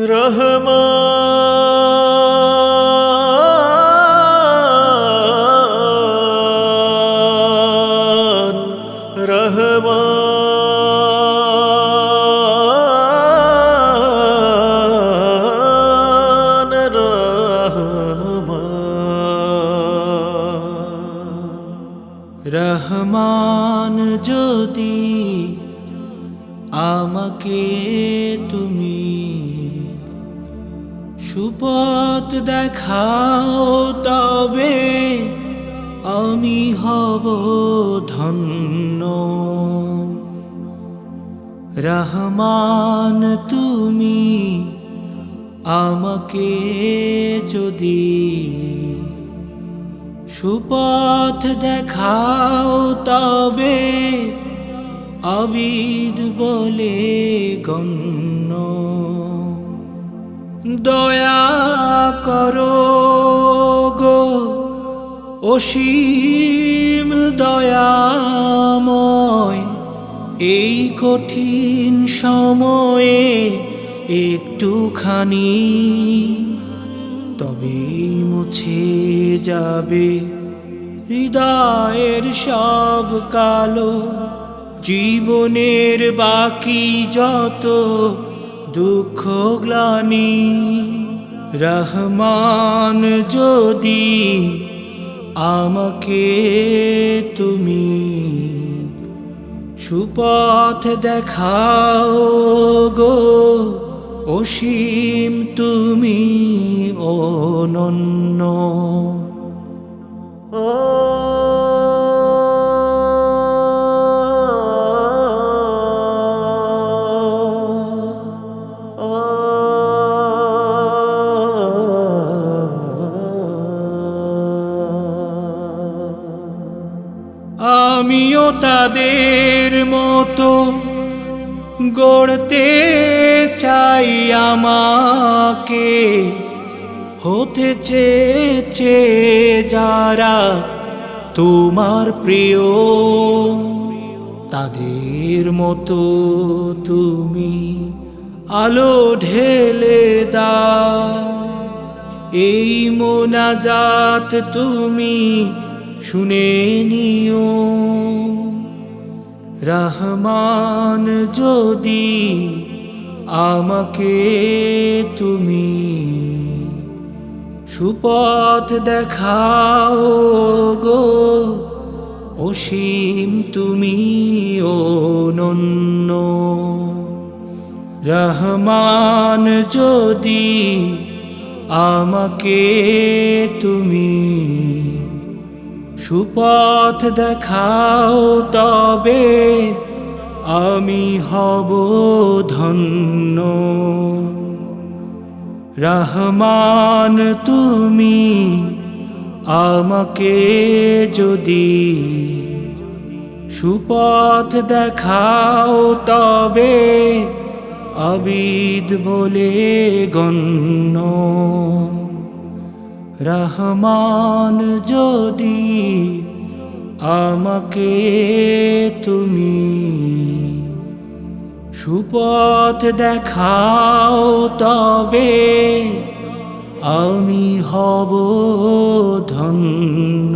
রহমান রহমান রহমান যদি আমাকে তুমি সুপথ দেখাও তবে আমি হব ধন্য। রহমান তুমি আমাকে যদি সুপথ দেখাও তবে আবিদ বলে গণ্য। দয়া করো গো অসীম দয়াময়, এই কঠিন সময়ে একটুখানি তবে মুছে যাবে হৃদয়ের সব কালো, জীবনের বাকি যত দুঃখ গ্লানি। রহমান যদি আমাকে তুমি সুপথ দেখাও গো অসীম তুমি অনন্য। আমিও তাদের মতো গড়তে চাই, আমাকে হতে চেয়েছে যারা তোমার প্রিয়, তাদের মতো তুমি আলো ঢেলে দাও। এই মোনাজাত তুমি শুনে নিও। রহমান যদি আমাকে তুমি সুপথ দেখাও গো অসীম তুমি অনন্য। রহমান যদি আমাকে তুমি সুপথ দেখাও তবে আমি হব ধন্য। রহমান তুমি আমাকে যদি সুপথ দেখাও তবে আবিদ বলে গণ্য। রহমান যদি আমাকে তুমি সুপথ দেখাও তবে আমি হব ধন্য।